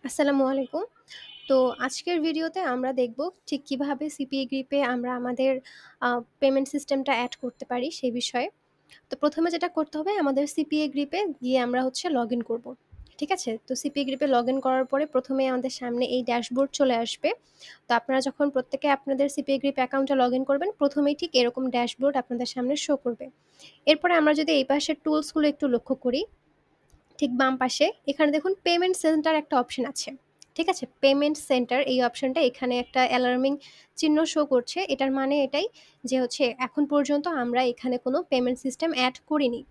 আসসালামু আলাইকুম। তো আজকের ভিডিওতে আমরা দেখব ঠিক কিভাবে সিপিএ গ্রিপে আমরা আমাদের আ পেমেন্ট সিস্টেমটা এড করতে পারি সে বিষয়ে। তো ১ম এ যেটা করতে হবে আমাদের সিপিএ গ্রিপে গিয়ে আমরা হচ্ছে লগইন করব। ঠিক আছে? তো সিপিএ গ্রিপে লগইন করার পরে ১ম এ আমাদের সামনে এই ড্যাশবোর্ড চলে আসবে। তো আপনারা যখন প্রত্যেকে আপনাদের সিপিএ গ্রিপ অ্যাকাউন্টে লগইন করবেন, ১ম এই ঠিক এরকম ড্যাশবোর্ড আপনাদের সামনে শো করবে। এরপরে আমরা যদি এই পাশের টুলসগুলো একটু লক্ষ্য করি, ঠিক বাম পাশে এখানে দেখুন পেমেন্ট সেন্টার একটা অপশন আছে। ঠিক আছে? পেমেন্ট সেন্টার এই অপশনটা এখানে একটা অ্যালার্মিং চিহ্ন শো করছে। এটার মানে এটাই যে হচ্ছে এখন পর্যন্ত আমরা এখানে কোনো পেমেন্ট সিস্টেম এড করিনি।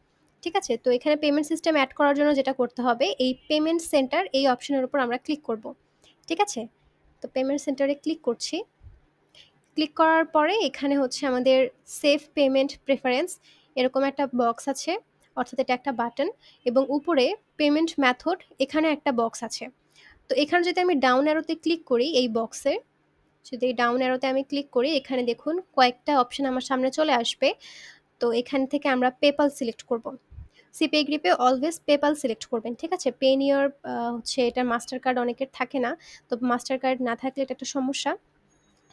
ঠিক আছে? তো এখানে পেমেন্ট সিস্টেম এড করার জন্য যেটা করতে হবে এই পেমেন্ট সেন্টার এই অপশনের উপর আমরা ক্লিক করব। ঠিক আছে? তো পেমেন্ট সেন্টারে ক্লিক করছি। ক্লিক করার পরে এখানে হচ্ছে আমাদের সেভ পেমেন্ট প্রেফারেন্স এরকম একটা বক্স আছে, অর্থাৎ এটা একটা বাটন এবং উপরে পেমেন্ট মেথড এখানে একটা বক্স আছে। তো এখানে যদি আমি ডাউন অ্যারোতে ক্লিক করি এই বক্সে, যদি এই ডাউন অ্যারোতে আমি ক্লিক করি এখানে দেখুন কয়েকটা অপশন আমার সামনে চলে আসবে। তো এখান থেকে আমরা পেপাল সিলেক্ট করব। সিপিএ গ্রিপে অলওয়েজ পেপাল সিলেক্ট করবেন। ঠিক আছে? পেনিয়র হচ্ছে এটার মাস্টার কার্ড অনেকের থাকে না। তো মাস্টার কার্ড না থাকলে এটা একটা সমস্যা।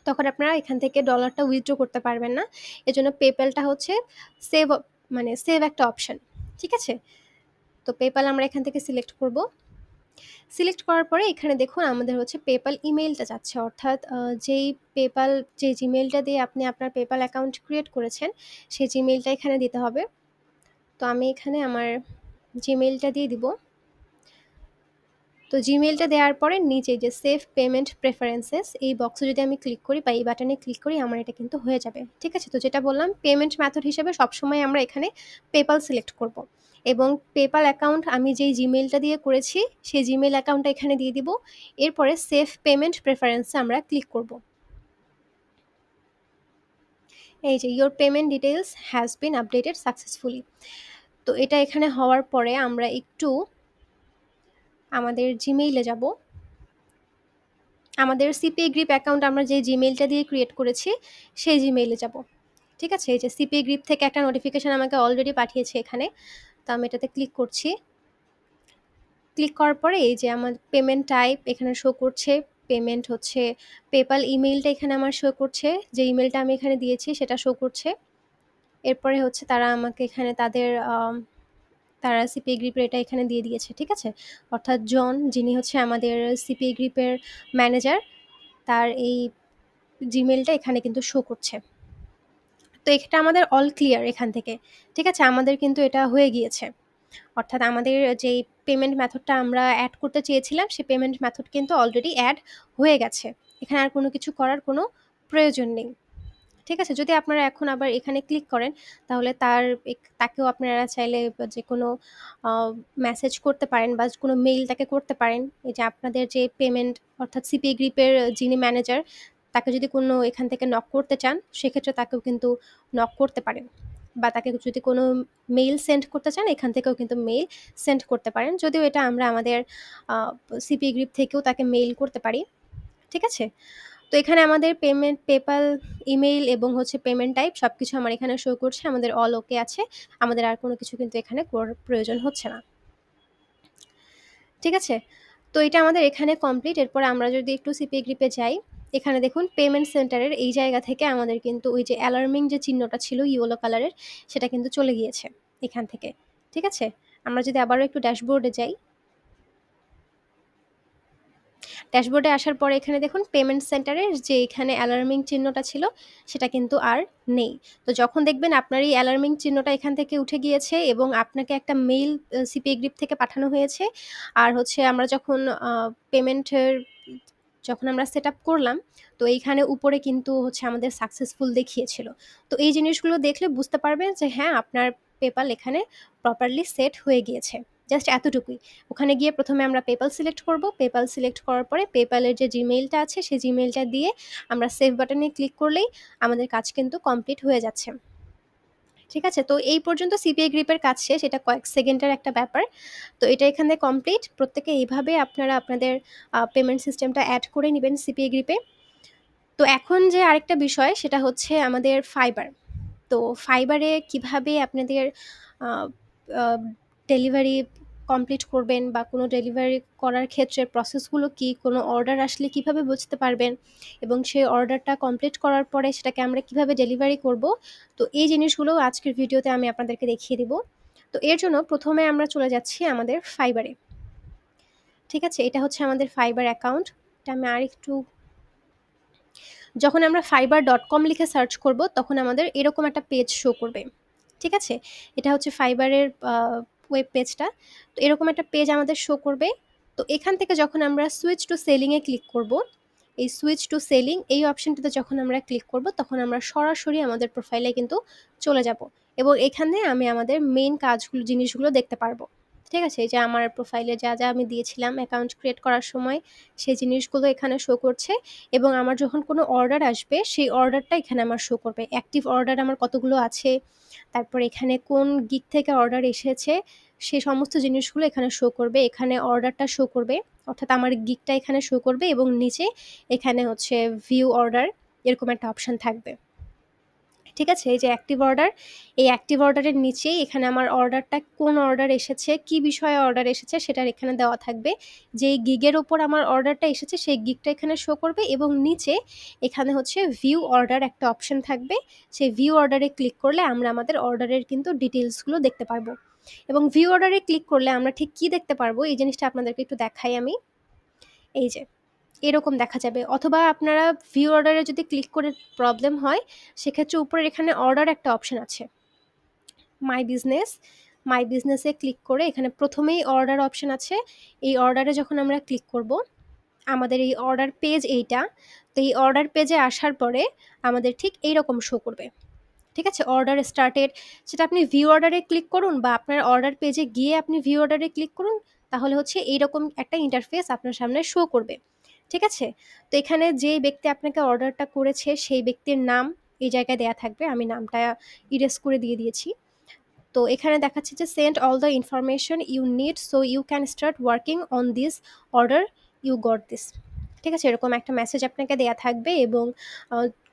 তখন আপনারা এখান থেকে ডলারটা উইথড্র করতে পারবেন না। এজন্য পেপ্যালটা হচ্ছে সেভ মানে সেভ একটা অপশন। ঠিক আছে? তো পেপ্যাল আমরা এখান থেকে সিলেক্ট করব। সিলেক্ট করার পরে এখানে দেখুন আমাদের হচ্ছে পেপ্যাল ইমেইলটা যাচ্ছে, অর্থাৎ যেই পেপ্যাল যে জিমেইলটা দিয়ে আপনি আপনার পেপ্যাল অ্যাকাউন্ট ক্রিয়েট করেছেন সেই জিমেইলটা এখানে দিতে হবে। তো আমি এখানে আমার জিমেইলটা দিয়ে দিব। তো জিমেইলটা দেওয়ার পরে নিচে যে সেভ পেমেন্ট প্রেফারেন্সেস এই বক্সে যদি আমি ক্লিক করি বা এই বাটনে ক্লিক করি আমার এটা কিন্তু হয়ে যাবে। ঠিক আছে? তো যেটা বললাম পেমেন্ট মেথড হিসেবে সবসময় আমরা এখানে পেপাল সিলেক্ট করব এবং পেপাল অ্যাকাউন্ট আমি যেই জিমেইলটা দিয়ে করেছি সেই জিমেইল অ্যাকাউন্টটা এখানে দিয়ে দিব। এরপরে সেভ পেমেন্ট প্রেফারেন্সে আমরা ক্লিক করব। এই যে your payment details has been updated successfully. তো এটা এখানে হওয়ার পরে আমরা একটু আমাদের জিমেইলে যাব। আমাদের সিপিএ গ্রিপ অ্যাকাউন্ট আমরা যে জিমেইলটা দিয়ে ক্রিয়েট করেছি সেই জিমেইলে যাব। ঠিক আছে? এই যে সিপিএ গ্রিপ থেকে একটা নোটিফিকেশন আমাকে অলরেডি পাঠিয়েছে এখানে। তো আমি এটাতে ক্লিক করছি। ক্লিক করার পরে এই যে আমার পেমেন্ট টাইপ এখানে শো করছে। পেমেন্ট হচ্ছে পেপাল ইমেইলটা এখানে আমার শো করছে। যে ইমেইলটা আমি এখানে দিয়েছি সেটা শো করছে। এরপরে হচ্ছে তারা আমাকে এখানে তারা সিপিএ গ্রিপের এটা এখানে দিয়ে দিয়েছে। ঠিক আছে? অর্থাৎ জন যিনি হচ্ছে আমাদের সিপিএ গ্রিপের ম্যানেজার, তার এই জিমেইলটা এখানে কিন্তু শো করছে। তো এটা আমাদের অল ক্লিয়ার এখান থেকে। ঠিক আছে? আমাদের কিন্তু এটা হয়ে গিয়েছে। অর্থাৎ আমাদের যেই পেমেন্ট মেথডটা আমরা এড করতে চেয়েছিলাম সেই পেমেন্ট মেথড কিন্তু অলরেডি এড হয়ে গেছে। এখানে আর কোনো কিছু করার কোনো প্রয়োজন নেই। ঠিক আছে? যদি আপনারা এখন আবার এখানে ক্লিক করেন তাহলে তাকেও আপনারা চাইলে যেকোনো আ মেসেজ করতে পারেন বা কোনো মেইল তাকে করতে পারেন। এই যে আপনাদের যে পেমেন্ট অর্থাৎ সিপিএ গ্রিপের যিনি ম্যানেজার তাকে যদি কোনো এখান থেকে নক করতে চান সেক্ষেত্রে তাকেও কিন্তু নক করতে পারেন। বা তাকে যদি কোনো মেইল সেন্ড করতে চান এখান থেকেও কিন্তু মেইল সেন্ড করতে পারেন। যদিও এটা আমরা আমাদের আ সিপিএ গ্রিপ থেকেও তাকে মেইল করতে পারি। ঠিক আছে? তো এখানে আমাদের পেমেন্ট, পেপাল, ইমেইল এবং হচ্ছে পেমেন্ট টাইপ সবকিছু আমার এখানে শো করছে। আমাদের অল ওকে আছে। আমাদের আর কোনো কিছু কিন্তু এখানে করার প্রয়োজন হচ্ছে না। ঠিক আছে? তো এটা আমাদের এখানে কমপ্লিট। এরপরে আমরা যদি একটু সিপিএ গ্রিপে যাই, এখানে দেখুন পেমেন্ট সেন্টারের এই জায়গা থেকে আমাদের কিন্তু ওই যে অ্যালার্মিং যে চিহ্নটা ছিল ইয়েলো কালারের সেটা কিন্তু চলে গিয়েছে এখান থেকে। ঠিক আছে? আমরা যদি আবারও একটু ড্যাশবোর্ডে যাই, ড্যাশবোর্ডে আসার পরে এখানে দেখুন পেমেন্ট সেন্টারের যে এখানে অ্যালার্মিং চিহ্নটা ছিল সেটা কিন্তু আর নেই। তো যখন দেখবেন আপনার এই অ্যালার্মিং চিহ্নটা এখান থেকে উঠে গিয়েছে এবং আপনাকে একটা মেইল সিপিএ গ্রিপ থেকে পাঠানো হয়েছে আর হচ্ছে আমরা যখন পেমেন্টের যখন আমরা সেট আপ করলাম তো এইখানে উপরে কিন্তু হচ্ছে আমাদের সাকসেসফুল দেখিয়েছিল। তো এই জিনিসগুলো দেখলে বুঝতে পারবেন যে হ্যাঁ আপনার পেপাল এখানে প্রপারলি সেট হয়ে গিয়েছে। জাস্ট এতটুকুই। ওখানে গিয়ে ১ম এ আমরা পেপাল সিলেক্ট করব। পেপাল সিলেক্ট করার পরে পেপালের যে জিমেইলটা আছে সেই জিমেইলটা দিয়ে আমরা সেভ বাটনে ক্লিক করলেই আমাদের কাজ কিন্তু কমপ্লিট হয়ে যাচ্ছে। ঠিক আছে? তো এই পর্যন্ত সিপিএ গ্রিপের কাজ শেষ। এটা কয়েক সেকেন্ডের একটা ব্যাপার। তো এটা এখানে কমপ্লিট। প্রত্যেকে এইভাবে আপনারা আপনাদের পেমেন্ট সিস্টেমটা এড করে নিবেন সিপিএ গ্রিপে। তো এখন যে আরেকটা বিষয় সেটা হচ্ছে আমাদের ফাইবার। তো ফাইবারে কিভাবে আপনাদের আ আ ডেলিভারি কমপ্লিট করবেন বা কোনো ডেলিভারি করার ক্ষেত্রে প্রসেসগুলো কী, কোনো অর্ডার আসলে কিভাবে বুঝতে পারবেন এবং সেই অর্ডারটা কমপ্লিট করার পরে সেটাকে আমরা কিভাবে ডেলিভারি করব, তো এই জিনিসগুলো আজকের ভিডিওতে আমি আপনাদেরকে দেখিয়ে দিব। তো এর জন্য প্রথমে আমরা চলে যাচ্ছি আমাদের ফাইবারে। ঠিক আছে, এটা হচ্ছে আমাদের ফাইবার অ্যাকাউন্ট। এটা আমি আরেকটু, যখন আমরা fiverr.com লিখে সার্চ করব তখন আমাদের এরকম একটা পেজ শো করবে। ঠিক আছে, এটা হচ্ছে ফাইবারের ওয়েব পেজটা। তো এরকম একটা পেজ আমাদের শো করবে। তো এখান থেকে যখন আমরা সুইচ টু সেলিংয়ে ক্লিক করব, এই সুইচ টু সেলিং এই অপশনটাতে যখন আমরা ক্লিক করব তখন আমরা সরাসরি আমাদের প্রোফাইলে কিন্তু চলে যাব এবং এখানে আমি আমাদের মেইন কাজগুলো, জিনিসগুলো দেখতে পারবো। ঠিক আছে, এই যে আমার প্রোফাইলে যা যা আমি দিয়েছিলাম অ্যাকাউন্ট ক্রিয়েট করার সময় সেই জিনিসগুলো এখানে শো করছে এবং আমার যখন কোনো অর্ডার আসবে সেই অর্ডারটা এখানে আমার শো করবে। অ্যাক্টিভ অর্ডার আমার কতগুলো আছে, তারপর এখানে কোন গিগ থেকে অর্ডার এসেছে সে সমস্ত জিনিসগুলো এখানে শো করবে। এখানে অর্ডারটা শো করবে, অর্থাৎ আমার গিগটা এখানে শো করবে এবং নিচে এখানে হচ্ছে ভিউ অর্ডার এরকম একটা অপশান থাকবে। ঠিক আছে, এই যে অ্যাক্টিভ অর্ডার, এই অ্যাক্টিভ অর্ডারের নিচেই এখানে আমার অর্ডারটা কোন অর্ডার এসেছে, কি বিষয়ে অর্ডার এসেছে সেটার এখানে দেওয়া থাকবে। যেই গিগের ওপর আমার অর্ডারটা এসেছে সেই গিগটা এখানে শো করবে এবং নিচে এখানে হচ্ছে ভিউ অর্ডার একটা অপশন থাকবে। সেই ভিউ অর্ডারে ক্লিক করলে আমরা আমাদের অর্ডারের কিন্তু ডিটেলসগুলো দেখতে পারবো এবং ভিউ অর্ডারে ক্লিক করলে আমরা ঠিক কী দেখতে পারবো এই জিনিসটা আপনাদেরকে একটু দেখাই আমি। এই যে এরকম দেখা যাবে, অথবা আপনারা ভিউ অর্ডারে যদি ক্লিক করে প্রবলেম হয় সেক্ষেত্রে উপরের এখানে অর্ডার একটা অপশন আছে, মাই বিজনেসে ক্লিক করে এখানে প্রথমেই অর্ডার অপশন আছে। এই অর্ডারে যখন আমরা ক্লিক করব আমাদের এই অর্ডার পেজ এইটা, তো এই অর্ডার পেজে আসার পরে আমাদের ঠিক এইরকম শো করবে। ঠিক আছে, অর্ডার স্টার্টেড, সেটা আপনি ভিউ অর্ডারে ক্লিক করুন বা আপনার অর্ডার পেজে গিয়ে আপনি ভিউ অর্ডারে ক্লিক করুন, তাহলে হচ্ছে এইরকম একটা ইন্টারফেস আপনার সামনে শো করবে। ঠিক আছে, তো এখানে যে ব্যক্তি আপনাকে অর্ডারটা করেছে সেই ব্যক্তির নাম এই জায়গায় দেয়া থাকবে। আমি নামটা ইরেজ করে দিয়ে দিয়েছি। তো এখানে দেখাচ্ছে যে send all the information you need so you can start working on this order, you got this. ঠিক আছে, এরকম একটা মেসেজ আপনাকে দেয়া থাকবে এবং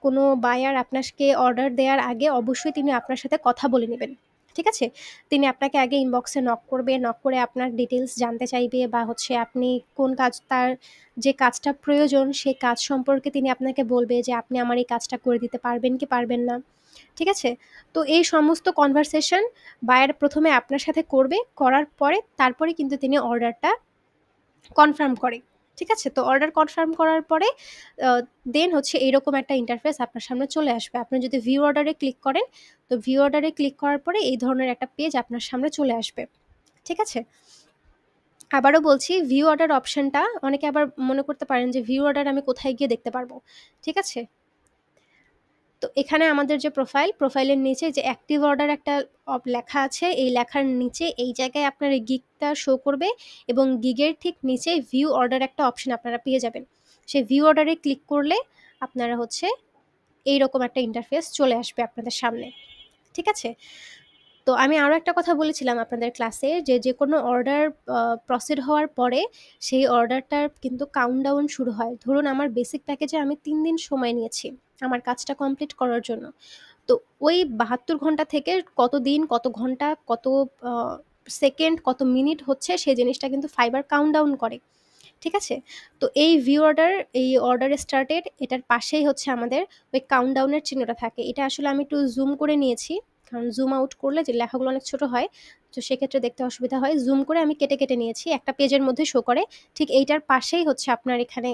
কোনো বায়ার আপনাকে অর্ডার দেওয়ার আগে অবশ্যই তিনি আপনার সাথে কথা বলে নেবেন। ঠিক আছে, তিনি আপনাকে আগে ইনবক্সে নক করবে, নক করে আপনার ডিটেলস জানতে চাইবে বা হচ্ছে আপনি কোন কাজ, তার যে কাজটা প্রয়োজন সেই কাজ সম্পর্কে তিনি আপনাকে বলবে যে আপনি আমার এই কাজটা করে দিতে পারবেন কি পারবেন না। ঠিক আছে, তো এই সমস্ত কনভারসেশন বায়ার প্রথমে আপনার সাথে করবে, করার পরে তারপরে কিন্তু তিনি অর্ডারটা কনফার্ম করে। ঠিক আছে, তো অর্ডার কনফার্ম করার পরে দেন হচ্ছে এইরকম একটা ইন্টারফেস আপনার সামনে চলে আসবে। আপনি যদি ভিউ অর্ডারে ক্লিক করেন, তো ভিউ অর্ডারে ক্লিক করার পরে এই ধরনের একটা পেজ আপনার সামনে চলে আসবে। ঠিক আছে, আবারও বলছি, ভিউ অর্ডার অপশনটা অনেকে আবার মনে করতে পারেন যে ভিউ অর্ডার আমি কোথায় গিয়ে দেখতে পারবো। ঠিক আছে, তো এখানে আমাদের যে প্রোফাইলের নিচে যে অ্যাক্টিভ অর্ডার একটা লেখা আছে, এই লেখার নিচে এই জায়গায় আপনার এই গিগটা শো করবে এবং গিগের ঠিক নিচে ভিউ অর্ডার একটা অপশন আপনারা পেয়ে যাবেন। সেই ভিউ অর্ডারে ক্লিক করলে আপনারা হচ্ছে এইরকম একটা ইন্টারফেস চলে আসবে আপনাদের সামনে। ঠিক আছে, তো আমি আরও একটা কথা বলেছিলাম আপনাদের ক্লাসে যে কোনো অর্ডার প্রসিড হওয়ার পরে সেই অর্ডারটার কিন্তু কাউন্টডাউন শুরু হয়। ধরুন আমার বেসিক প্যাকেজে আমি 3 দিন সময় নিয়েছি আমার কাজটা কমপ্লিট করার জন্য। তো ওই 72 ঘন্টা থেকে কত দিন, কত ঘন্টা, কত সেকেন্ড, কত মিনিট হচ্ছে সেই জিনিসটা কিন্তু ফাইবার কাউন্টডাউন করে। ঠিক আছে, তো এই ভিউ অর্ডার, এই অর্ডার স্টার্টেড এটার পাশেই হচ্ছে আমাদের ওই কাউন্টডাউনের চিহ্নটা থাকে। এটা আসলে আমি একটু জুম করে নিয়েছি, কারণ জুম আউট করলে যে লেখাগুলো অনেক ছোট হয়, তো সেক্ষেত্রে দেখতে অসুবিধা হয়। জুম করে আমি কেটে কেটে নিয়েছি, একটা পেজের মধ্যে শো করে। ঠিক এইটার পাশেই হচ্ছে আপনার এখানে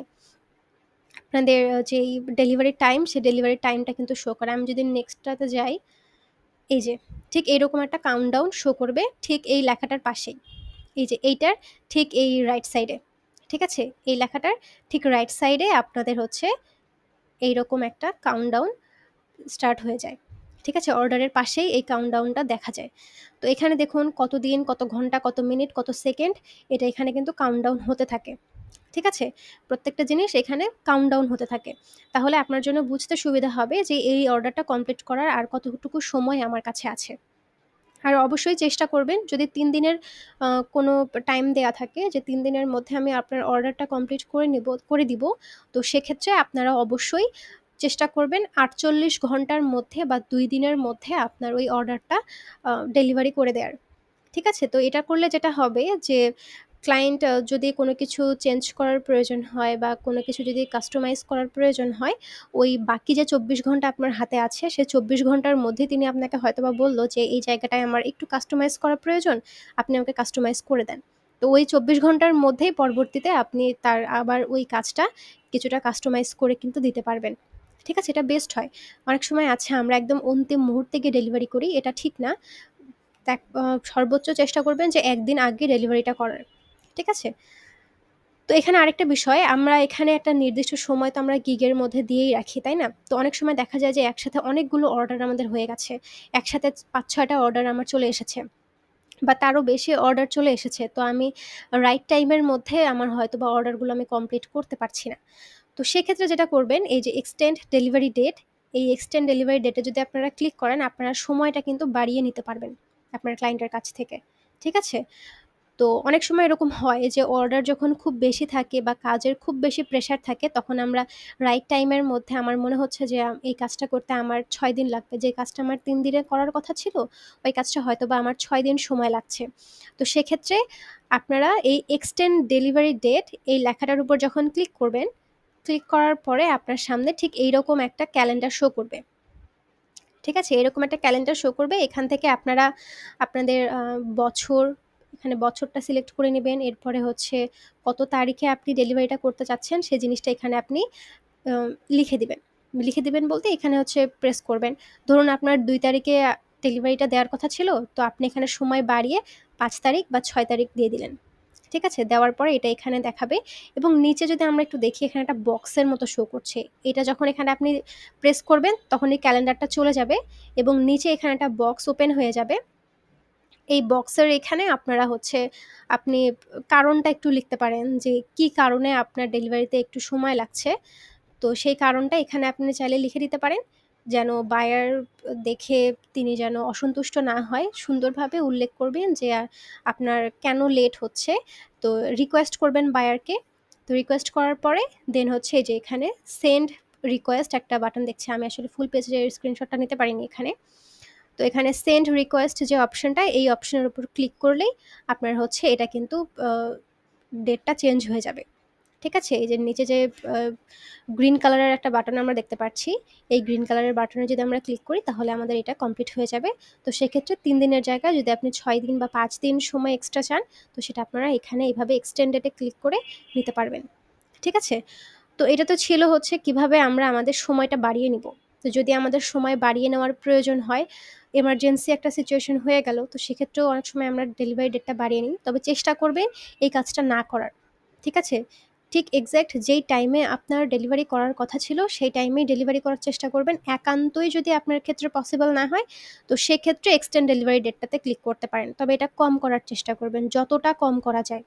আপনাদের যেই ডেলিভারি টাইম, সেই ডেলিভারি টাইমটা কিন্তু শো করে। আমি যদি নেক্সটটাতে যাই, এই যে ঠিক এইরকম একটা কাউন্টডাউন শো করবে ঠিক এই লেখাটার পাশেই, এই যে এইটার ঠিক এই রাইট সাইডে। ঠিক আছে, এই লেখাটার ঠিক রাইট সাইডে আপনাদের হচ্ছে এইরকম একটা কাউন্টডাউন স্টার্ট হয়ে যায়। ঠিক আছে, অর্ডারের পাশেই এই কাউন্টডাউনটা দেখা যায়। তো এখানে দেখুন কত দিন, কত ঘন্টা, কত মিনিট, কত সেকেন্ড, এটা এখানে কিন্তু কাউন্টডাউন হতে থাকে। ঠিক আছে, প্রত্যেকটা জিনিস এখানে কাউন্টডাউন হতে থাকে। তাহলে আপনার জন্য বুঝতে সুবিধা হবে যে এই অর্ডারটা কমপ্লিট করার আর কতটুকু সময় আমার কাছে আছে। আর অবশ্যই চেষ্টা করবেন, যদি ৩ দিনের কোনো টাইম দেয়া থাকে যে ৩ দিনের মধ্যে আমি আপনার অর্ডারটা কমপ্লিট করে দিব, তো সেক্ষেত্রে আপনারা অবশ্যই চেষ্টা করবেন ৪৮ ঘন্টার মধ্যে বা ২ দিনের মধ্যে আপনার ওই অর্ডারটা ডেলিভারি করে দেওয়ার। ঠিক আছে? তো এটা করলে যেটা হবে যে ক্লায়েন্ট যদি কোনো কিছু চেঞ্জ করার প্রয়োজন হয় বা কোনো কিছু যদি কাস্টমাইজ করার প্রয়োজন হয়, ওই বাকি যে ২৪ ঘন্টা আপনার হাতে আছে, সে ২৪ ঘন্টার মধ্যে তিনি আপনাকে হয়তোবা বলল যে, "এই জায়গাটায় আমার একটু কাস্টমাইজ করা প্রয়োজন, আপনি আমাকে কাস্টমাইজ করে দেন।" তো ওই ২৪ ঘন্টার মধ্যেই পরবর্তীতে আপনি তার আবার ওই কাজটা কিছুটা কাস্টমাইজ করে কিন্তু দিতে পারবেন। ঠিক আছে? এটা বেস্ট হয়। অনেক সময় আছে আমরা একদম অন্তিম মুহূর্তে গিয়ে ডেলিভারি করি, এটা ঠিক না। সর্বোচ্চ চেষ্টা করবেন যে একদিন আগে ডেলিভারিটা করার। ঠিক আছে? তো এখানে আরেকটা বিষয়, আমরা এখানে একটা নির্দিষ্ট সময় তো আমরা গিগের মধ্যে দিয়েই রাখি, তাই না? তো অনেক সময় দেখা যায় যে একসাথে অনেকগুলো অর্ডার আমাদের হয়ে গেছে। একসাথে ৫-৬ টা অর্ডার আমার চলে এসেছে বা তারও বেশি অর্ডার চলে এসেছে। তো আমি রাইট টাইমের মধ্যে আমার হয়তোবা অর্ডারগুলো আমি কমপ্লিট করতে পারছি না। তো সেক্ষেত্রে যেটা করবেন, এই যে এক্সটেন্ড ডেলিভারি ডেট, এই এক্সটেন্ড ডেলিভারি ডেটে যদি আপনারা ক্লিক করেন, আপনারা সময়টা কিন্তু বাড়িয়ে নিতে পারবেন আপনার ক্লায়েন্টের কাছ থেকে। ঠিক আছে? তো অনেক সময় এরকম হয় যে অর্ডার যখন খুব বেশি থাকে বা কাজের খুব বেশি প্রেশার থাকে, তখন আমরা রাইট টাইমের মধ্যে আমার মনে হচ্ছে যে এই কাজটা করতে আমার ৬ দিন লাগবে। যে কাজটা আমার ৩ দিনে করার কথা ছিল, ওই কাজটা হয়তোবা আমার ৬ দিন সময় লাগছে। তো সেক্ষেত্রে আপনারা এই এক্সটেন্ড ডেলিভারি ডেট এই লেখাটার উপর যখন ক্লিক করবেন, ক্লিক করার পরে আপনার সামনে ঠিক এইরকম একটা ক্যালেন্ডার শো করবে। ঠিক আছে? এরকম একটা ক্যালেন্ডার শো করবে। এখান থেকে আপনারা আপনাদের বছর, এখানে বছরটা সিলেক্ট করে নিবেন। এরপরে হচ্ছে কত তারিখে আপনি ডেলিভারিটা করতে চাচ্ছেন, সেই জিনিসটা এখানে আপনি আ লিখে দিবেন। লিখে দিবেন বলতে এখানে হচ্ছে প্রেস করবেন। ধরুন আপনার ২ তারিখে ডেলিভারিটা দেওয়ার কথা ছিল। তো আপনি এখানে সময় বাড়িয়ে ৫ তারিখ বা ৬ তারিখ দিয়ে দিলেন। ঠিক আছে? দেওয়ার পরে এটা এখানে দেখাবে এবং নিচে যদি আমরা একটু দেখি, এখানে একটা বক্সের মতো শো করছে। এটা যখন এখানে আপনি প্রেস করবেন, তখন এই ক্যালেন্ডারটা চলে যাবে এবং নিচে এখানে একটা বক্স ওপেন হয়ে যাবে। এই বক্সের এখানে আপনারা হচ্ছে আপনি কারণটা একটু লিখতে পারেন যে কি কারণে আপনার ডেলিভারিতে একটু সময় লাগছে। তো সেই কারণটা এখানে আপনি চাইলে লিখে দিতে পারেন। যেন বায়ার দেখে তিনি যেন অসন্তুষ্ট না হয়, সুন্দরভাবে উল্লেখ করবেন যে আপনার কেন লেট হচ্ছে। তো রিকোয়েস্ট করবেন বায়ারকে। তো রিকোয়েস্ট করার পরে দেন হচ্ছে এই যে এখানে সেন্ড রিকোয়েস্ট একটা বাটন দেখছি। আমি আসলে ফুল পেজের স্ক্রিনশটটা নিতে পারিনি এখানে। তো এখানে সেন্ড রিকোয়েস্ট যে অপশনটা, এই অপশনের উপর ক্লিক করলেই আপনার হচ্ছে এটা কিন্তু আ ডেটটা চেঞ্জ হয়ে যাবে। ঠিক আছে? এই যে নিচে যে আ গ্রিন কালারের একটা বাটন আমরা দেখতে পাচ্ছি। এই গ্রিন কালারের বাটনে যদি আমরা ক্লিক করি, তাহলে আমাদের এটা কমপ্লিট হয়ে যাবে। তো সেক্ষেত্রে ৩ দিনের জায়গায় যদি আপনি ৬ দিন বা ৫ দিন সময় এক্সট্রা চান, তো সেটা আপনারা এখানে এভাবে এক্সটেন্ডেড এ ক্লিক করে নিতে পারবেন। ঠিক আছে? তো এটা তো ছিল হচ্ছে কিভাবে আমরা আমাদের সময়টা বাড়িয়ে নিব। তো যদি আমাদের সময় বাড়িয়ে নেওয়ার প্রয়োজন হয়, এমার্জেন্সি একটা সিচুয়েশন হয়ে গেল, তো সেক্ষেত্রেও অনেক সময় আমরা ডেলিভারি ডেটটা বাড়িয়ে নিই। তবে চেষ্টা করবেন এই কাজটা না করার। ঠিক আছে? ঠিক এক্সাক্ট যেই টাইমে আপনার ডেলিভারি করার কথা ছিল, সেই টাইমেই ডেলিভারি করার চেষ্টা করবেন। একান্তই যদি আপনার ক্ষেত্রে পসিবল না হয়, তো সেক্ষেত্রে এক্সটেন্ড ডেলিভারি ডেটটাতে ক্লিক করতে পারেন। তবে এটা কম করার চেষ্টা করবেন, যতটা কম করা যায়।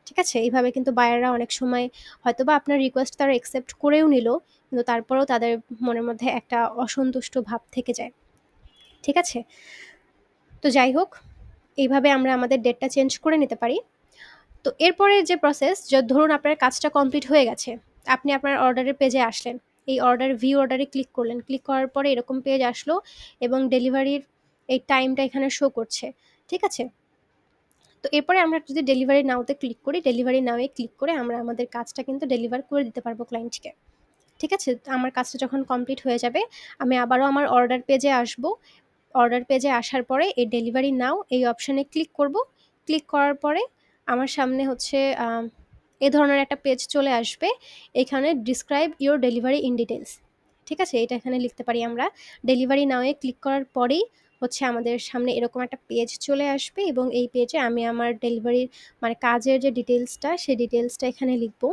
ঠিক আছে? এইভাবে কিন্তু বায়াররা অনেক সময় হয়তোবা আপনার রিকোয়েস্ট তারা অ্যাকসেপ্ট করেও নিল, কিন্তু তারপরেও তাদের মনের মধ্যে একটা অসন্তুষ্ট ভাব থেকে যায়। ঠিক আছে? তো যাই হোক, এইভাবে আমরা আমাদের ডেটটা চেঞ্জ করে নিতে পারি। তো এরপরের যে প্রসেস, ধরুন আপনার কাজটা কমপ্লিট হয়ে গেছে। আপনি আপনার অর্ডারের পেজে আসলেন। এই ভিউ অর্ডারে ক্লিক করলেন। ক্লিক করার পরে এরকম পেজ আসলো এবং ডেলিভারির এই টাইমটা এখানে শো করছে। ঠিক আছে? তো এরপরে আমরা যদি ডেলিভারি নাওতে ক্লিক করি, ডেলিভারি নাও এ ক্লিক করে আমরা আমাদের কাজটা কিন্তু ডেলিভার করে দিতে পারবো ক্লায়েন্টকে। ঠিক আছে? তো আমার কাজটা যখন কমপ্লিট হয়ে যাবে, আমি আবারও আমার অর্ডার পেজে আসবো। অর্ডার পেজে আসার পরে এই ডেলিভারি নাও এই অপশানে ক্লিক করব। ক্লিক করার পরে আমার সামনে হচ্ছে এ ধরনের একটা পেজ চলে আসবে। এখানে describe your delivery in details. ঠিক আছে? এটা এখানে লিখতে পারি আমরা। ডেলিভারি নাও এ ক্লিক করার পরেই হচ্ছে আমাদের সামনে এরকম একটা পেজ চলে আসবে এবং এই পেজে আমি আমার ডেলিভারির মানে কাজের যে ডিটেইলসটা, সেই ডিটেইলসটা এখানে লিখব।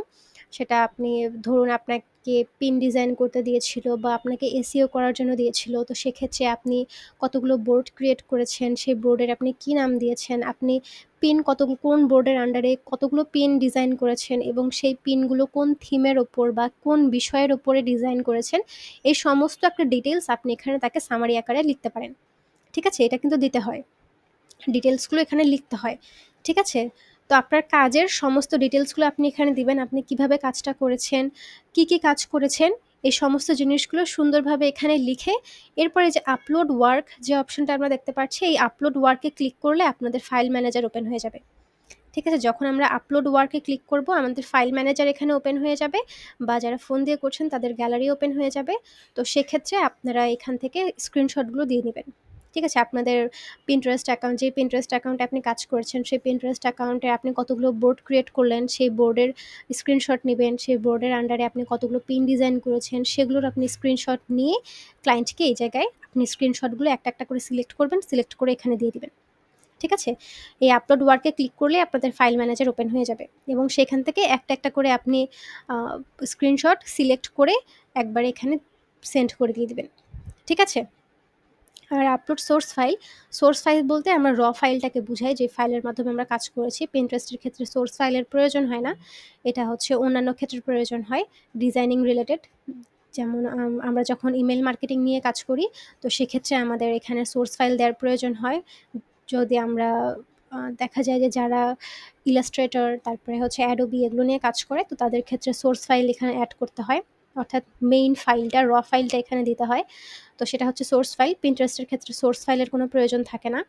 সেটা আপনি ধরুন আপনাকে পিন ডিজাইন করতে দিয়েছিল বা আপনাকে এসইও করার জন্য দিয়েছিল। তো সেক্ষেত্রে আপনি কতগুলো বোর্ড ক্রিয়েট করেছেন, সেই বোর্ডের আপনি কী নাম দিয়েছেন, আপনি পিন কোন বোর্ডের আন্ডারে কতগুলো পিন ডিজাইন করেছেন এবং সেই পিনগুলো কোন থিমের ওপর বা কোন বিষয়ের ওপরে ডিজাইন করেছেন, এই সমস্ত একটা ডিটেইলস আপনি এখানে তাকে সামারি আকারে লিখতে পারেন। ঠিক আছে? এটা কিন্তু দিতে হয়। ডিটেইলসগুলো এখানে লিখতে হয়। ঠিক আছে? তো আপনার কাজের সমস্ত ডিটেইলসগুলো আপনি এখানে দিবেন। আপনি কিভাবে কাজটা করেছেন, কি কাজ করেছেন, এই সমস্ত জিনিসগুলো সুন্দরভাবে এখানে লিখে এরপরে যে আপলোড ওয়ার্ক যে অপশনটা আমরা দেখতে পাচ্ছি, এই আপলোড ওয়ার্কে ক্লিক করলে আপনাদের ফাইল ম্যানেজার ওপেন হয়ে যাবে। ঠিক আছে? যখন আমরা আপলোড ওয়ার্কে ক্লিক করব আমাদের ফাইল ম্যানেজার এখানে ওপেন হয়ে যাবে, বা যারা ফোন দিয়ে করছেন তাদের গ্যালারি ওপেন হয়ে যাবে। তো সেক্ষেত্রে আপনারা এখান থেকে স্ক্রিনশটগুলো দিয়ে নেবেন। ঠিক আছে? আপনাদের Pinterest অ্যাকাউন্ট, যে Pinterest অ্যাকাউন্টে আপনি কাজ করছেন সেই Pinterest অ্যাকাউন্টে আপনি কতগুলো বোর্ড ক্রিয়েট করলেন, সেই বোর্ডের স্ক্রিনশট নিবেন। সেই বোর্ডের আন্ডারে আপনি কতগুলো পিন ডিজাইন করেছেন সেগুলোর আপনি স্ক্রিনশট নিয়ে ক্লায়েন্টকে এই জায়গায় আপনি স্ক্রিনশটগুলো একটা, একটা করে সিলেক্ট করবেন। সিলেক্ট করে এখানে দিয়ে দিবেন। ঠিক আছে? এই আপলোড ওয়ার্কে ক্লিক করলে আপনাদের ফাইল ম্যানেজার ওপেন হয়ে যাবে এবং সেখান থেকে একটা, একটা করে আপনি আ স্ক্রিনশট সিলেক্ট করে একবারে এখানে সেন্ড করে দিয়ে দিবেন। ঠিক আছে? আর আপলোড সোর্স ফাইল বলতে আমরা ফাইলটাকে বুঝাই, যে ফাইলের মাধ্যমে আমরা কাজ করেছি। Pinterest এর ক্ষেত্রে সোর্স ফাইলের প্রয়োজন হয় না। এটা হচ্ছে অন্যান্য ক্ষেত্রে প্রয়োজন হয়, ডিজাইনিং রিলেটেড। যেমন আমরা যখন ইমেইল মার্কেটিং নিয়ে কাজ করি, তো সেক্ষেত্রে আমাদের এখানে সোর্স ফাইল দেওয়ার প্রয়োজন হয়। যদি আমরা দেখা যায় যে যারা ইলাস্ট্রেটর, তারপরে হচ্ছে Adobe এগুলো নিয়ে কাজ করে, তো তাদের ক্ষেত্রে সোর্স ফাইল এখানে অ্যাড করতে হয়। অর্থাৎ মেইন ফাইলটা, ফাইলটা এখানে দিতে হয়। তো সেটা হচ্ছে সোর্স ফাইল। Pinterest এর ক্ষেত্রে সোর্স ফাইলের কোনো প্রয়োজন থাকে না,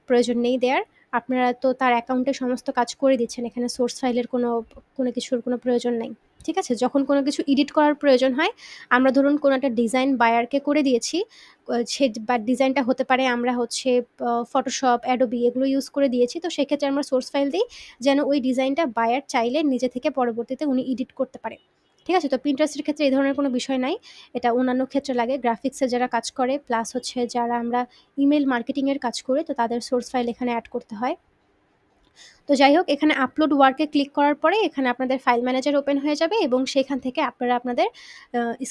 প্রয়োজন নেই দেয়ার। আপনারা তো তার অ্যাকাউন্টে সমস্ত কাজ করে দিচ্ছেন। এখানে সোর্স ফাইলের কোনো কিছুর কোনো প্রয়োজন নাই। ঠিক আছে? যখন কোনো কিছু এডিট করার প্রয়োজন হয়, আমরা ধরুন কোনো একটা ডিজাইন বায়ারকে করে দিয়েছি, সে বা ডিজাইনটা হতে পারে আমরা হচ্ছে Photoshop, Adobe এগুলো ইউজ করে দিয়েছি। তো সেক্ষেত্রে আমরা সোর্স ফাইল দিই, যেন ওই ডিজাইনটা বায়ার চাইলে নিজে থেকে পরবর্তীতে উনি এডিট করতে পারে। ঠিক আছে? তো Pinterest এর ক্ষেত্রে এই ধরনের কোনো বিষয় নাই। এটা অন্যান্য ক্ষেত্রে লাগে। গ্রাফিক্সে যারা কাজ করে, প্লাস হচ্ছে যারা আমরা ইমেইল মার্কেটিং এর কাজ করি, তো তাদের সোর্স ফাইল এখানে অ্যাড করতে হয়। তো যাই হোক, এখানে আপলোড ওয়ার্কে ক্লিক করার পরে এখানে আপনাদের ফাইল ম্যানেজার ওপেন হয়ে যাবে এবং সেখান থেকে আপনারা আপনাদের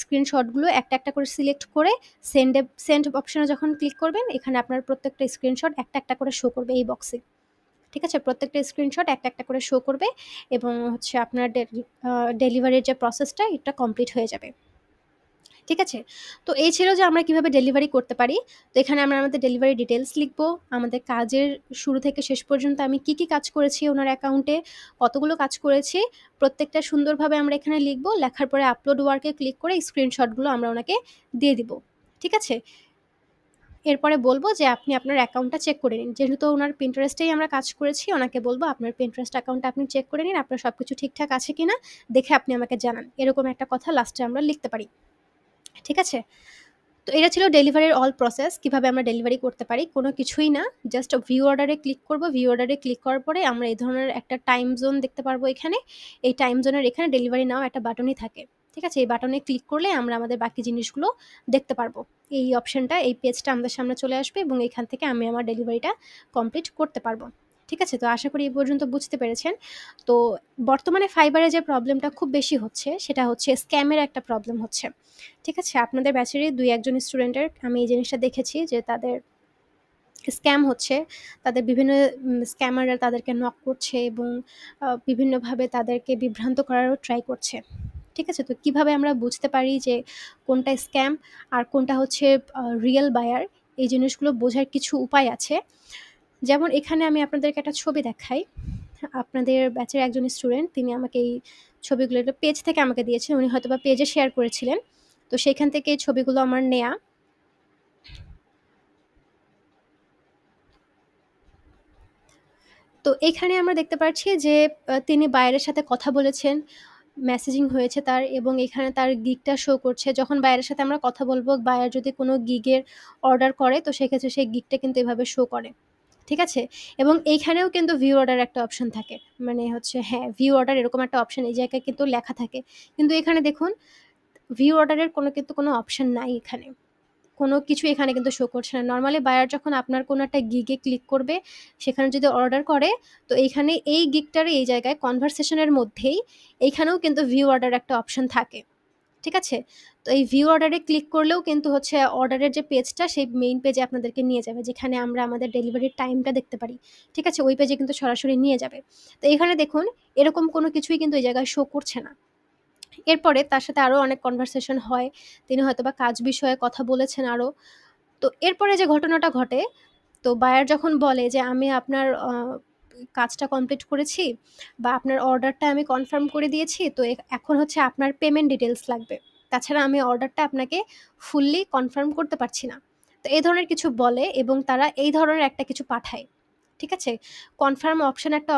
স্ক্রিনশটগুলো একটা, একটা করে সিলেক্ট করে সেন্ড অপশনে যখন ক্লিক করবেন, এখানে আপনার প্রত্যেকটা স্ক্রিনশট একটা, একটা করে শো করবে এই বক্সে। ঠিক আছে? প্রত্যেকটা স্ক্রিনশট একটা, একটা করে শো করবে এবং হচ্ছে আপনার ডেলিভারির যে প্রসেসটা, এটা কমপ্লিট হয়ে যাবে। ঠিক আছে? তো এই ছিল যে আমরা কিভাবে ডেলিভারি করতে পারি। তো এখানে আমরা আমাদের ডেলিভারি ডিটেইলস লিখবো। আমাদের কাজের শুরু থেকে শেষ পর্যন্ত আমি কি, কি কাজ করেছি ওনার অ্যাকাউন্টে, কতগুলো কাজ করেছি, প্রত্যেকটা সুন্দরভাবে আমরা এখানে লিখবো। লেখার পরে আপলোড ওয়ার্কে ক্লিক করে স্ক্রিনশটগুলো আমরা ওনাকে দিয়ে দিব। ঠিক আছে? এরপরে বলব যে আপনি আপনার অ্যাকাউন্টটা চেক করে নিন। যেহেতু ওনার Pinterest এই আমরা কাজ করেছি, ওনাকে বলব আপনার Pinterest অ্যাকাউন্টটা আপনি চেক করে নিন। আপনার সবকিছু ঠিকঠাক আছে কিনা দেখে আপনি আমাকে জানান। এরকম একটা কথা লাস্টে আমরা লিখতে পারি। ঠিক আছে? তো এটা ছিল ডেলিভারির অল প্রসেস, কিভাবে আমরা ডেলিভারি করতে পারি। কোনো কিছুই না, জাস্ট ভিউ অর্ডারে ক্লিক করব। ভিউ অর্ডারে ক্লিক করার পরে আমরা এই ধরনের একটা টাইম জোন দেখতে পারবো এখানে। এই টাইম জোনের এখানে ডেলিভারি নাও একটা বাটনই থাকে। ঠিক আছে? এই বাটনে ক্লিক করলে আমরা আমাদের বাকি জিনিসগুলো দেখতে পারবো। এই অপশনটা, এই পেজটা আমাদের সামনে চলে আসবে এবং এখান থেকে আমি আমার ডেলিভারিটা কমপ্লিট করতে পারবো। ঠিক আছে? তো আশা করি এই পর্যন্ত বুঝতে পেরেছেন। তো বর্তমানে ফাইবারে যে প্রবলেমটা খুব বেশি হচ্ছে, সেটা হচ্ছে স্ক্যামের একটা প্রবলেম হচ্ছে। ঠিক আছে? আপনাদের ব্যাচেরই ২-১ জন স্টুডেন্টের আমি এই জিনিসটা দেখেছি যে তাদের স্ক্যাম হচ্ছে। তাদের বিভিন্ন স্ক্যামাররা তাদেরকে নক করছে এবং বিভিন্নভাবে তাদেরকে বিভ্রান্ত করারও ট্রাই করছে। ঠিক আছে? তো কিভাবে আমরা বুঝতে পারি যে কোনটা স্ক্যাম আর কোনটা হচ্ছে রিয়েল বায়ার, এই জিনিসগুলো বোঝার কিছু উপায় আছে। যেমন এখানে আমি আপনাদেরকে একটা ছবি দেখাই। আপনাদের ব্যাচের একজন স্টুডেন্ট, তিনি আমাকে এই ছবিগুলো একটা পেজ থেকে আমাকে দিয়েছেন। উনি হয়তোবা পেজে শেয়ার করেছিলেন। তো সেখান থেকে এই ছবিগুলো আমার নেয়া। তো এখানে আমরা দেখতে পাচ্ছি যে তিনি বায়ারের সাথে কথা বলেছেন, মেসেজিং হয়েছে তার এবং এখানে তার গিগটা শো করছে। যখন বায়ারের সাথে আমরা কথা বলবো, বায়ার যদি কোনো গিগের অর্ডার করে, তো সেক্ষেত্রে সেই গিগটা কিন্তু এভাবে শো করে। ঠিক আছে? এবং এইখানেও কিন্তু ভিউ অর্ডার একটা অপশন থাকে। মানে হচ্ছে, হ্যাঁ, ভিউ অর্ডার এরকম একটা অপশন এই জায়গায় কিন্তু লেখা থাকে। কিন্তু এখানে দেখুন, ভিউ অর্ডারের কোনো অপশন নাই এখানে। কোনো কিছু এখানে কিন্তু শো করছে না। নরমালি বায়ার যখন আপনার কোনো একটা গিগে ক্লিক করবে, সেখানে যদি অর্ডার করে, তো এইখানে এই গিগটার এই জায়গায় কনভারসেশন এর মধ্যেই এইখানেও কিন্তু ভিউ অর্ডার একটা অপশন থাকে। ঠিক আছে? তো এই ভিউ অর্ডারে ক্লিক করলেও কিন্তু হচ্ছে অর্ডারের যে পেজটা, সেই মেইন পেজে আপনাদেরকে নিয়ে যাবে, যেখানে আমরা আমাদের ডেলিভারির টাইমটা দেখতে পারি। ঠিক আছে? ওই পেজে কিন্তু সরাসরি নিয়ে যাবে। তো এখানে দেখুন, এরকম কোনো কিছুই কিন্তু এই জায়গায় শো করছে না। এরপরে তার সাথে আরও অনেক কনভারসেশন হয়। তিনি হয়তোবা কাজ বিষয়ে কথা বলেছেন আরও। তো এরপরে যে ঘটনাটা ঘটে, তো বায়ার যখন বলে যে আমি আপনার কাজটা কমপ্লিট করেছি বা আপনার অর্ডারটা আমি কনফার্ম করে দিয়েছি, তো এখন হচ্ছে আপনার পেমেন্ট ডিটেইলস লাগবে। তাছাড়া আমি অর্ডারটা আপনাকে ফুললি কনফার্ম করতে পারছি না। তো এই ধরনের কিছু বলে এবং তারা এই ধরনের একটা কিছু পাঠায়। ঠিক আছে? কনফার্ম অপশন একটা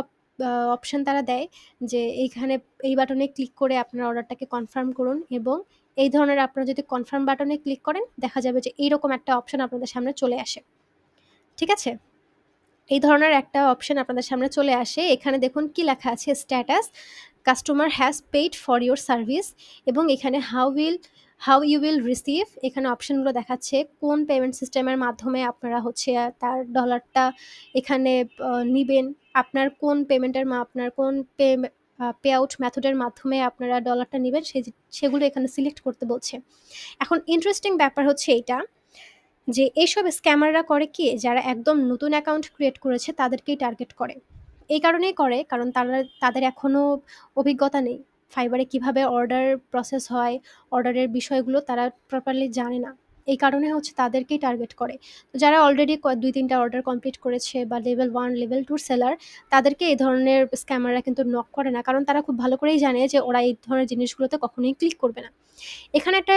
অপশন তারা দেয় যে এইখানে এই বাটনে ক্লিক করে আপনার অর্ডারটাকে কনফার্ম করুন এবং এই ধরনের আপনারা যদি কনফার্ম বাটনে ক্লিক করেন দেখা যাবে যে এইরকম একটা অপশন আপনাদের সামনে চলে আসে। ঠিক আছে? এই ধরনের একটা অপশন আপনাদের সামনে চলে আসে। এখানে দেখুন কি লেখা আছে, status customer has paid for your service এবং এখানে হাউ ইউ উইল রিসিভ, এখানে অপশনগুলো দেখাচ্ছে কোন পেমেন্ট সিস্টেমের মাধ্যমে আপনারা হচ্ছে তার ডলারটা এখানে নিবেন, আপনার কোন পেমেন্টের আপনার কোন পে আউট মেথডের মাধ্যমে আপনারা ডলারটা নিবেন সেগুলো এখানে সিলেক্ট করতে বলছে। এখন ইন্টারেস্টিং ব্যাপার হচ্ছে এইটা যে এইসব স্ক্যামাররা করে কি, যারা একদম নতুন অ্যাকাউন্ট ক্রিয়েট করেছে তাদেরকেই টার্গেট করে। এই কারণেই করে কারণ তাদের এখনও অভিজ্ঞতা নেই। ফাইবারে কিভাবে অর্ডার প্রসেস হয়, অর্ডারের বিষয়গুলো তারা প্রপারলি জানে না। এই কারণে হচ্ছে তাদেরকেই টার্গেট করে। তো যারা অলরেডি ২-৩টা অর্ডার কমপ্লিট করেছে বা লেভেল 1, লেভেল 2 সেলার, তাদেরকে এই ধরনের স্ক্যামাররা কিন্তু নক করে না। কারণ তারা খুব ভালো করেই জানে যে ওরা এই ধরনের জিনিসগুলোতে কখনোই ক্লিক করবে না। এখানে একটা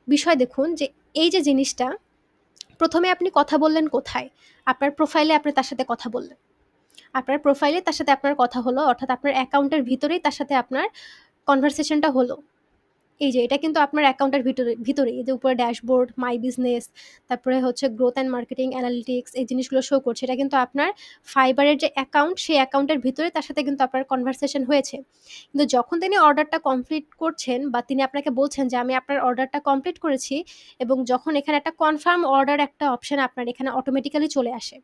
বিষয় দেখুন যে এই যে জিনিসটা, প্রথমে আপনি কথা বললেন কোথায়? আপনার প্রোফাইলে আপনি তার সাথে কথা বললেন। আপনার প্রোফাইলে তার সাথে আপনার কথা হলো, অর্থাৎ আপনার অ্যাকাউন্টের ভিতরেই তার সাথে আপনার কনভারসেশনটা হলো। এই যে এটা কিন্তু আপনার অ্যাকাউন্টের ভিতরেই, এই যে উপরে ড্যাশবোর্ড, মাই বিজনেস, তারপরে হচ্ছে গ্রোথ অ্যান্ড মার্কেটিং অ্যানালিটিক্স, এই জিনিসগুলো শো করছে। এটা কিন্তু আপনার ফাইবারের যে অ্যাকাউন্ট, সেই অ্যাকাউন্টের ভিতরে তার সাথে কিন্তু আপনার কনভারসেশন হয়েছে। কিন্তু যখন তিনি অর্ডারটা কমপ্লিট করছেন বা তিনি আপনাকে বলছেন যে আমি আপনার অর্ডারটা কমপ্লিট করেছি, এবং যখন এখানে একটা কনফার্ম অর্ডার একটা অপশন আপনার এখানে অটোমেটিক্যালি চলে আসে।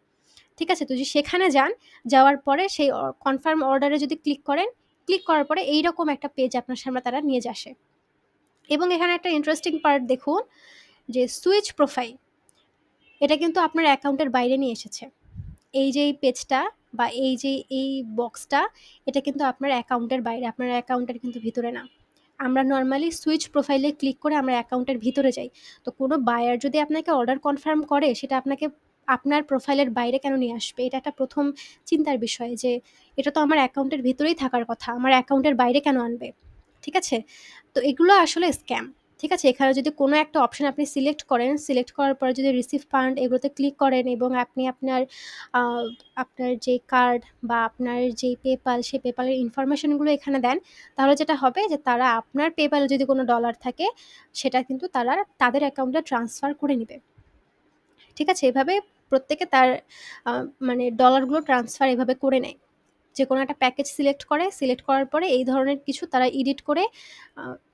ঠিক আছে? তো যে সেখানে যান, যাওয়ার পরে সেই কনফার্ম অর্ডারে যদি ক্লিক করেন, ক্লিক করার পরে এইরকম একটা পেজ আপনার সামনে তারা নিয়ে আসে। এবং এখানে একটা ইন্টারেস্টিং পার্ট দেখুন যে সুইচ প্রোফাইল, এটা কিন্তু আপনার অ্যাকাউন্টের বাইরে নিয়ে এসেছে। এই যে এই পেজটা বা এই যে এই বক্সটা, এটা কিন্তু আপনার অ্যাকাউন্টের বাইরে, আপনার অ্যাকাউন্টের কিন্তু ভিতরে না। আমরা নর্মালি সুইচ প্রোফাইলে ক্লিক করে আমরা অ্যাকাউন্টের ভিতরে যাই। তো কোনো বায়ার যদি আপনাকে অর্ডার কনফার্ম করে, সেটা আপনাকে আপনার প্রোফাইলের বাইরে কেন নিয়ে আসবে? এটা একটা প্রথম চিন্তার বিষয় যে এটা তো আমার অ্যাকাউন্টের ভিতরেই থাকার কথা, আমার অ্যাকাউন্টের বাইরে কেন আনবে? ঠিক আছে? তো এগুলো আসলে স্ক্যাম। ঠিক আছে? এখানে যদি কোনো একটা অপশন আপনি সিলেক্ট করেন, সিলেক্ট করার পরে যদি রিসিভ ফান্ড এগুলোতে ক্লিক করেন এবং আপনি আপনার যে কার্ড বা আপনার যেই পেপ্যাল, সেই পেপ্যালের ইনফরমেশনগুলো এখানে দেন, তাহলে যেটা হবে যে তারা আপনার পেপ্যালে যদি কোনো ডলার থাকে, সেটা কিন্তু তারা তাদের অ্যাকাউন্টে ট্রান্সফার করে নিবে। ঠিক আছে? এভাবে প্রত্যেকে তার মানে ডলারগুলো ট্রান্সফার এভাবে করে নেয়। যেকোনো একটা প্যাকেজ সিলেক্ট করে, সিলেক্ট করার পরে এই ধরনের কিছু তারা এডিট করে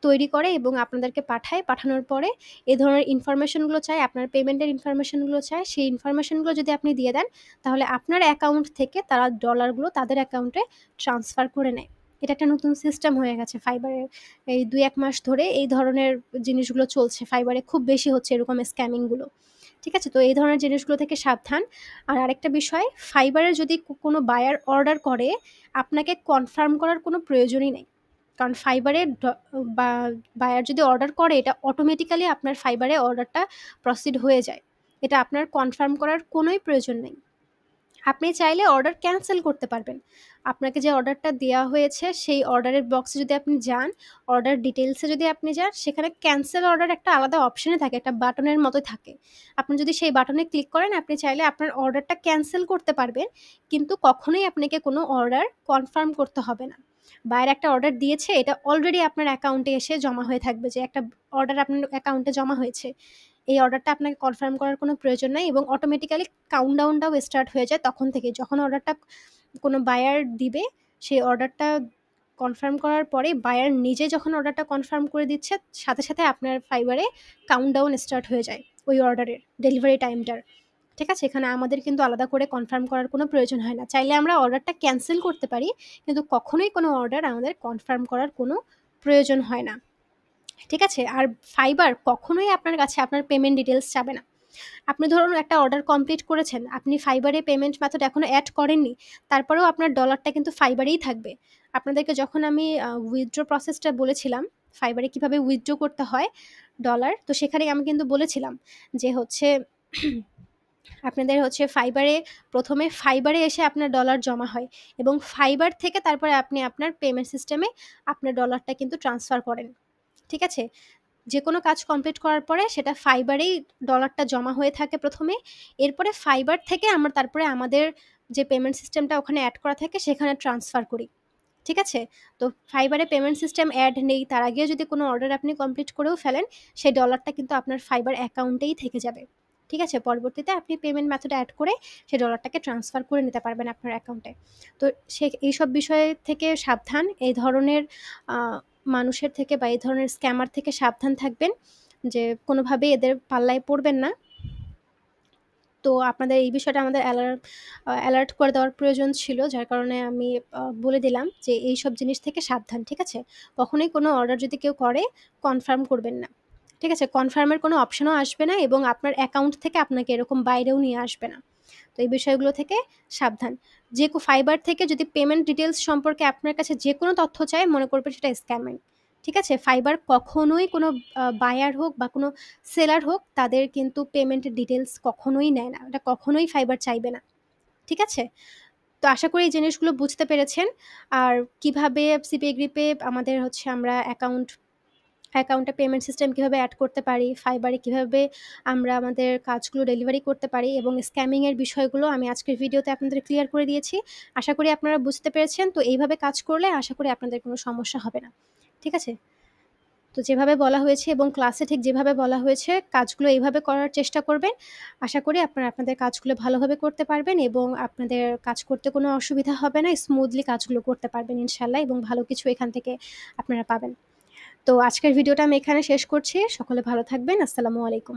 তৈরি করে এবং আপনাদেরকে পাঠায়। পাঠানোর পরে এই ধরনের ইনফরমেশনগুলো চায়, আপনার পেমেন্টের ইনফরমেশনগুলো চায়। সেই ইনফরমেশনগুলো যদি আপনি দিয়ে দেন, তাহলে আপনার অ্যাকাউন্ট থেকে তারা ডলারগুলো তাদের অ্যাকাউন্টে ট্রান্সফার করে নেয়। এটা একটা নতুন সিস্টেম হয়ে গেছে ফাইবারের। এই ২-১ মাস ধরে এই ধরনের জিনিসগুলো চলছে। ফাইবারে খুব বেশি হচ্ছে এরকম স্ক্যামিংগুলো। ঠিক আছে? তো এই ধরনের জিনিসগুলো থেকে সাবধান। আর আরেকটা বিষয়, ফাইবারে যদি কোনো বায়ার অর্ডার করে, আপনাকে কনফার্ম করার কোনো প্রয়োজনই নেই। কারণ ফাইবারে বা বায়ার যদি অর্ডার করে, এটা অটোমেটিক্যালি আপনার ফাইবারে অর্ডারটা প্রসিড হয়ে যায়। এটা আপনার কনফার্ম করার কোনোই প্রয়োজন নেই। আপনি চাইলে অর্ডার ক্যানসেল করতে পারবেন। আপনাকে যে অর্ডারটা দেওয়া হয়েছে, সেই অর্ডারের বক্সে যদি আপনি যান, অর্ডার ডিটেইলসে যদি আপনি যান, সেখানে ক্যানসেল অর্ডার একটা আলাদা অপশনে থাকে, একটা বাটনের মতো থাকে। আপনি যদি সেই বাটনে ক্লিক করেন, আপনি চাইলে আপনার অর্ডারটা ক্যানসেল করতে পারবেন, কিন্তু কখনোই আপনাকে কোনো অর্ডার কনফার্ম করতে হবে না। বাইরে একটা অর্ডার দিয়েছে, এটা অলরেডি আপনার অ্যাকাউন্টে এসে জমা হয়ে থাকবে যে একটা অর্ডার আপনার অ্যাকাউন্টে জমা হয়েছে। এই অর্ডারটা আপনাকে কনফার্ম করার কোনো প্রয়োজন নাই এবং অটোমেটিক্যালি কাউন্টডাউনটাও স্টার্ট হয়ে যায় তখন থেকেই। যখন অর্ডারটা কোনো বায়ার দিবে, সেই অর্ডারটা কনফার্ম করার পরে বায়ার নিজে যখন অর্ডারটা কনফার্ম করে দিচ্ছে, সাথে, সাথে আপনার ফাইবারে কাউন্টডাউন স্টার্ট হয়ে যায় ওই অর্ডারের ডেলিভারি টাইমটার। ঠিক আছে? এখানে আমাদের কিন্তু আলাদা করে কনফার্ম করার কোনো প্রয়োজন হয় না। চাইলে আমরা অর্ডারটা ক্যানসেল করতে পারি, কিন্তু কখনোই কোনো অর্ডার আমাদের কনফার্ম করার কোনো প্রয়োজন হয় না। ঠিক আছে? আর ফাইবার কখনোই আপনার কাছে আপনার পেমেন্ট ডিটেইলস চাবে না। আপনি ধরুন একটা অর্ডার কমপ্লিট করেছেন, আপনি ফাইবারে পেমেন্ট মেথড এখনো এড করেননি, তারপরেও আপনার ডলারটা কিন্তু ফাইবারেই থাকবে। আপনাদেরকে যখন আমি উইথড্র প্রসেসটা বলেছিলাম, ফাইবারে কিভাবে উইথড্র করতে হয় ডলার, তো সেখানে আমি কিন্তু বলেছিলাম যে হচ্ছে আপনাদের হচ্ছে ফাইবারে, প্রথমে ফাইবারে এসে আপনার ডলার জমা হয় এবং ফাইবার থেকে তারপরে আপনি আপনার পেমেন্ট সিস্টেমে আপনার ডলারটা কিন্তু ট্রান্সফার করেন। ঠিক আছে? যেকোনো কাজ কমপ্লিট করার পরে সেটা ফাইবারেই ডলারটা জমা হয়ে থাকে ১ম এ। এরপরে ফাইবার থেকে আমরা তারপরে আমাদের যে পেমেন্ট সিস্টেমটা ওখানে এড করা থাকে সেখানে ট্রান্সফার করি। ঠিক আছে? তো ফাইবারে পেমেন্ট সিস্টেম এড নেই, তার আগেও যদি কোনো অর্ডার আপনি কমপ্লিট করেও ফেলেন, সেই ডলারটা কিন্তু আপনার ফাইবার অ্যাকাউন্টেই থেকে যাবে। ঠিক আছে? পরবর্তীতে আপনি পেমেন্ট মেথড এড করে সেই ডলারটাকে ট্রান্সফার করে নিতে পারবেন আপনার অ্যাকাউন্টে। তো এইসব বিষয় থেকে সাবধান। এই ধরনের আ মানুষের থেকে বা এই ধরনের স্ক্যামার থেকে সাবধান থাকবেন, যে কোনোভাবেই এদের পাল্লায় পড়বেন না। তো আপনাদের এই বিষয়টা আমাদের অ্যালার্ট করে দেওয়ার প্রয়োজন ছিল। যার কারণে আমি বলে দিলাম যে এইসব জিনিস থেকে সাবধান। ঠিক আছে? কখনোই কোনো অর্ডার যদি কেউ করে কনফার্ম করবেন না। ঠিক আছে? কনফার্মের কোনো অপশনও আসবে না এবং আপনার অ্যাকাউন্ট থেকে আপনাকে এরকম বাইরেও নিয়ে আসবে না। তো এই বিষয়গুলো থেকে সাবধান। ফাইবার থেকে যদি পেমেন্ট ডিটেইলস সম্পর্কে আপনার কাছে যেকোনো তথ্য চায়, মনে করবেন সেটা স্ক্যামিং। ঠিক আছে? ফাইবার কখনোই কোনো বায়ার হোক বা কোনো সেলার হোক, তাদের কিন্তু পেমেন্টের ডিটেইলস কখনোই নেয় না। এটা কখনোই ফাইবার চাইবে না। ঠিক আছে? তো আশা করি এই জিনিসগুলো বুঝতে পেরেছেন। আর কিভাবে সিপিএ গ্রিপে আমাদের হচ্ছে আমরা অ্যাকাউন্টে পেমেন্ট সিস্টেম কিভাবে এড করতে পারি, ফাইবারে কিভাবে আমরা আমাদের কাজগুলো ডেলিভারি করতে পারি এবং স্ক্যামিং এর বিষয়গুলো আমি আজকের ভিডিওতে আপনাদের ক্লিয়ার করে দিয়েছি। আশা করি আপনারা বুঝতে পেরেছেন। তো এইভাবে কাজ করলে আশা করি আপনাদের কোনো সমস্যা হবে না। ঠিক আছে? তো যেভাবে বলা হয়েছে এবং ক্লাসে ঠিক যেভাবে বলা হয়েছে কাজগুলো এইভাবে করার চেষ্টা করবেন। আশা করি আপনারা আপনাদের কাজগুলো ভালোভাবে করতে পারবেন এবং আপনাদের কাজ করতে কোনো অসুবিধা হবে না। স্মুথলি কাজগুলো করতে পারবেন ইনশাআল্লাহ এবং ভালো কিছু এখান থেকে আপনারা পাবেন। তো আজকের ভিডিওটা আমি এখানে শেষ করছি। সকলে ভালো থাকবেন। আসসালামু আলাইকুম।